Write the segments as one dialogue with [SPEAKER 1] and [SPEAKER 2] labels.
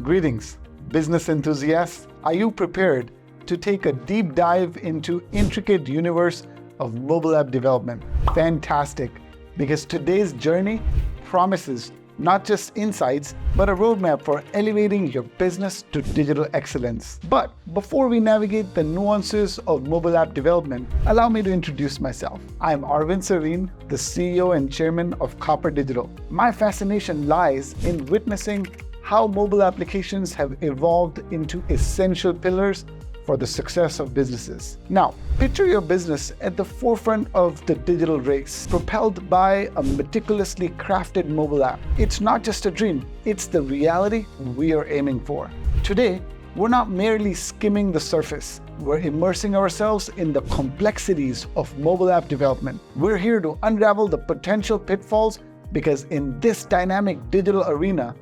[SPEAKER 1] Greetings, business enthusiasts. Are you prepared to take a deep dive into intricate universe of mobile app development? Fantastic, because today's journey promises not just insights, but a roadmap for elevating your business to digital excellence. But before we navigate the nuances of mobile app development, allow me to introduce myself. I'm Arvind Sarin, the CEO and Chairman of Copper Digital. My fascination lies in witnessing how mobile applications have evolved into essential pillars for the success of businesses. Now, picture your business at the forefront of the digital race, propelled by a meticulously crafted mobile app. It's not just a dream, it's the reality we are aiming for. Today, we're not merely skimming the surface, we're immersing ourselves in the complexities of mobile app development. We're here to unravel the potential pitfalls, because in this dynamic digital arena,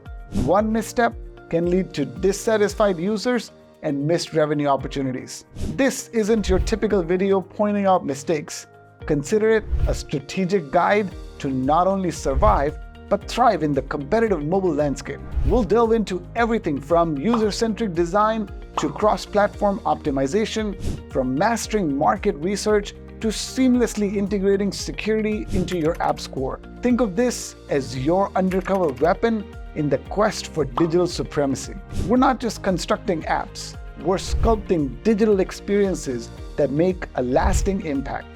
[SPEAKER 1] one misstep can lead to dissatisfied users and missed revenue opportunities. This isn't your typical video pointing out mistakes. Consider it a strategic guide to not only survive, but thrive in the competitive mobile landscape. We'll delve into everything from user-centric design to cross-platform optimization, from mastering market research to seamlessly integrating security into your app's core. Think of this as your undercover weapon in the quest for digital supremacy. We're not just constructing apps, we're sculpting digital experiences that make a lasting impact.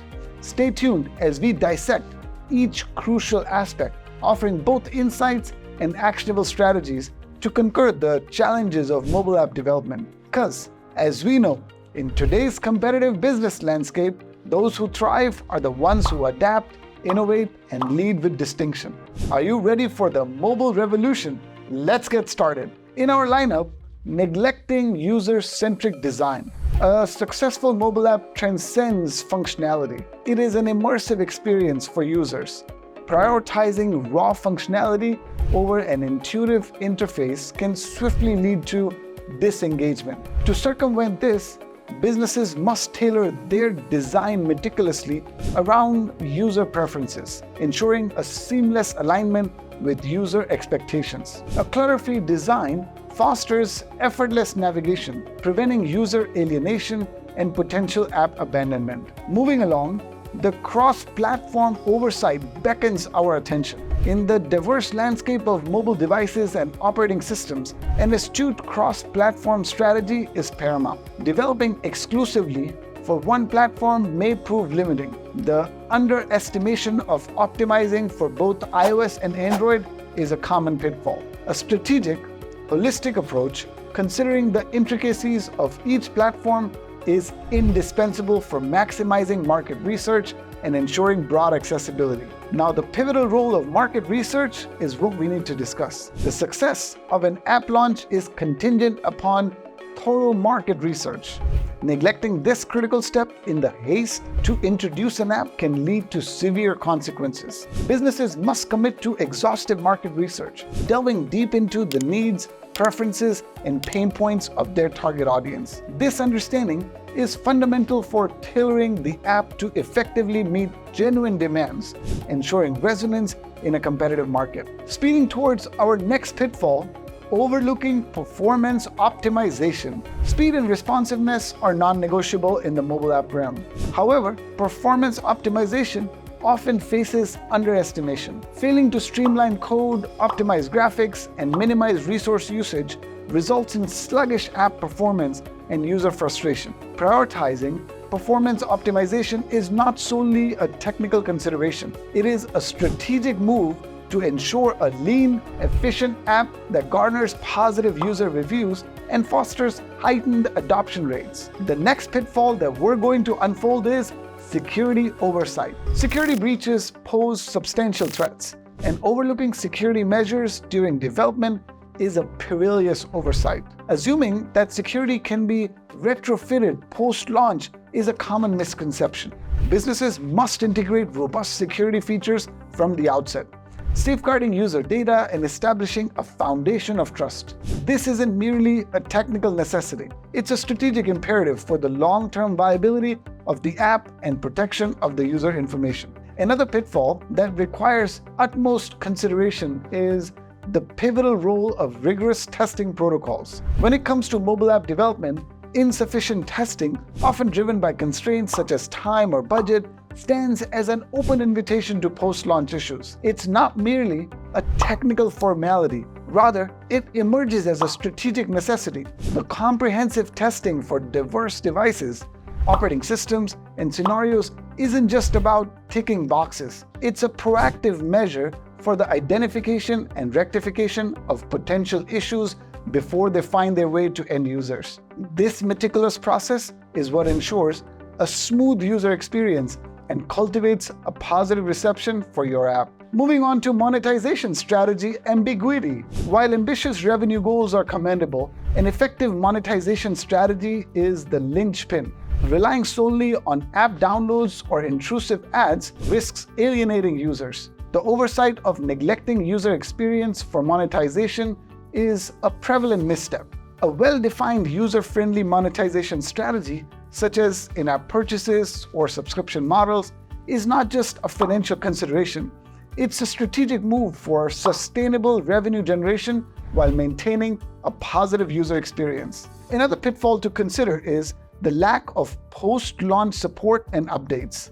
[SPEAKER 1] Stay tuned as we dissect each crucial aspect, offering both insights and actionable strategies to conquer the challenges of mobile app development. Because, as we know, in today's competitive business landscape, those who thrive are the ones who adapt, innovate, and lead with distinction. Are you ready for the mobile revolution? Let's get started. In our lineup, neglecting user-centric design. A successful mobile app transcends functionality. It is an immersive experience for users. Prioritizing raw functionality over an intuitive interface can swiftly lead to disengagement. To circumvent this, businesses must tailor their design meticulously around user preferences, ensuring a seamless alignment with user expectations. A clutter-free design fosters effortless navigation, preventing user alienation and potential app abandonment. Moving along, the cross-platform oversight beckons our attention. In the diverse landscape of mobile devices and operating systems, an astute cross-platform strategy is paramount. Developing exclusively for one platform may prove limiting. The underestimation of optimizing for both iOS and Android is a common pitfall. A strategic, holistic approach, considering the intricacies of each platform, is indispensable for maximizing market research and ensuring broad accessibility. Now, the pivotal role of market research is what we need to discuss. The success of an app launch is contingent upon thorough market research. Neglecting this critical step in the haste to introduce an app can lead to severe consequences. Businesses must commit to exhaustive market research, delving deep into the needs, preferences, and pain points of their target audience. This understanding is fundamental for tailoring the app to effectively meet genuine demands, ensuring resonance in a competitive market. Speeding towards our next pitfall, overlooking performance optimization. Speed and responsiveness are non-negotiable in the mobile app realm. However, performance optimization often faces underestimation. Failing to streamline code, optimize graphics, and minimize resource usage results in sluggish app performance and user frustration. Prioritizing performance optimization is not solely a technical consideration. It is a strategic move to ensure a lean, efficient app that garners positive user reviews and fosters heightened adoption rates. The next pitfall that we're going to unfold is security oversight. Security breaches pose substantial threats, and overlooking security measures during development is a perilous oversight. Assuming that security can be retrofitted post-launch is a common misconception. Businesses must integrate robust security features from the outset, safeguarding user data and establishing a foundation of trust. This isn't merely a technical necessity. It's a strategic imperative for the long-term viability of the app and protection of the user information. Another pitfall that requires utmost consideration is the pivotal role of rigorous testing protocols. When it comes to mobile app development, insufficient testing, often driven by constraints such as time or budget, stands as an open invitation to post-launch issues. It's not merely a technical formality. Rather, it emerges as a strategic necessity. The comprehensive testing for diverse devices, operating systems, and scenarios isn't just about ticking boxes. It's a proactive measure for the identification and rectification of potential issues before they find their way to end users. This meticulous process is what ensures a smooth user experience and cultivates a positive reception for your app. Moving on to monetization strategy, ambiguity. While ambitious revenue goals are commendable, an effective monetization strategy is the linchpin. Relying solely on app downloads or intrusive ads risks alienating users. The oversight of neglecting user experience for monetization is a prevalent misstep. A well-defined user-friendly monetization strategy, such as in-app purchases or subscription models, is not just a financial consideration. It's a strategic move for sustainable revenue generation while maintaining a positive user experience. Another pitfall to consider is the lack of post-launch support and updates.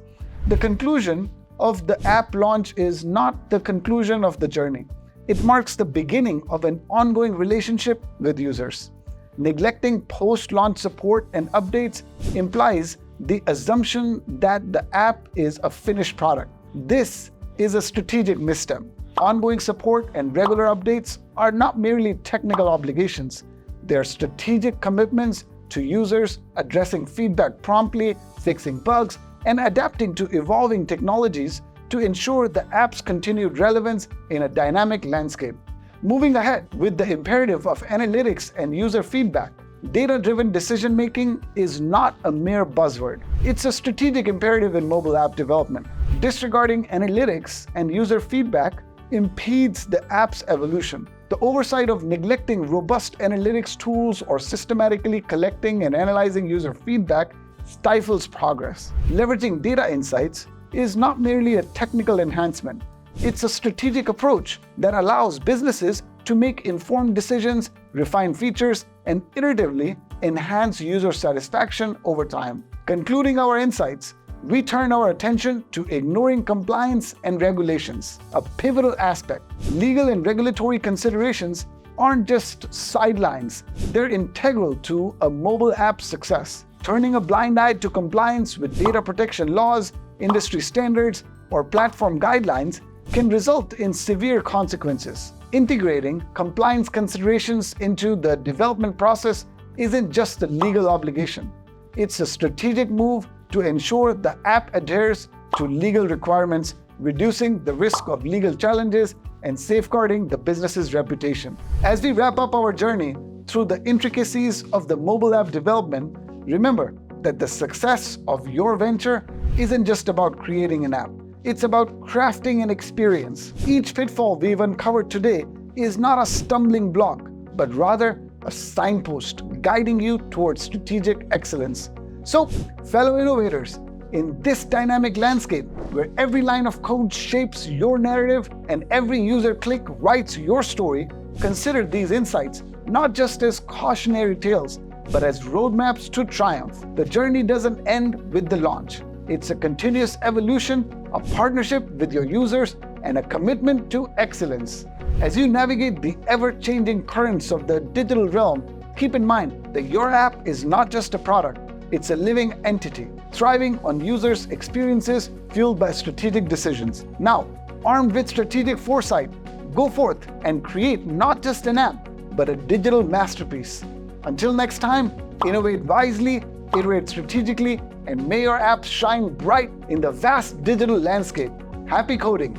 [SPEAKER 1] The conclusion of the app launch is not the conclusion of the journey. It marks the beginning of an ongoing relationship with users. Neglecting post-launch support and updates implies the assumption that the app is a finished product. This is a strategic misstep. Ongoing support and regular updates are not merely technical obligations. They are strategic commitments to users, addressing feedback promptly, fixing bugs, and adapting to evolving technologies to ensure the app's continued relevance in a dynamic landscape. Moving ahead with the imperative of analytics and user feedback, data-driven decision-making is not a mere buzzword. It's a strategic imperative in mobile app development. Disregarding analytics and user feedback impedes the app's evolution. The oversight of neglecting robust analytics tools or systematically collecting and analyzing user feedback stifles progress. Leveraging data insights is not merely a technical enhancement. It's a strategic approach that allows businesses to make informed decisions, refine features, and iteratively enhance user satisfaction over time. Concluding our insights, we turn our attention to ignoring compliance and regulations, a pivotal aspect. Legal and regulatory considerations aren't just sidelines, they're integral to a mobile app's success. Turning a blind eye to compliance with data protection laws, industry standards, or platform guidelines can result in severe consequences. Integrating compliance considerations into the development process isn't just a legal obligation. It's a strategic move to ensure the app adheres to legal requirements, reducing the risk of legal challenges and safeguarding the business's reputation. As we wrap up our journey through the intricacies of the mobile app development, remember that the success of your venture isn't just about creating an app. It's about crafting an experience. Each pitfall we've uncovered today is not a stumbling block, but rather a signpost guiding you towards strategic excellence. So, fellow innovators, in this dynamic landscape where every line of code shapes your narrative and every user click writes your story, consider these insights not just as cautionary tales, but as roadmaps to triumph. The journey doesn't end with the launch. It's a continuous evolution, a partnership with your users, and a commitment to excellence. As you navigate the ever-changing currents of the digital realm, keep in mind that your app is not just a product, it's a living entity, thriving on users' experiences fueled by strategic decisions. Now, armed with strategic foresight, go forth and create not just an app, but a digital masterpiece. Until next time, innovate wisely, iterate strategically, and may your apps shine bright in the vast digital landscape. Happy coding!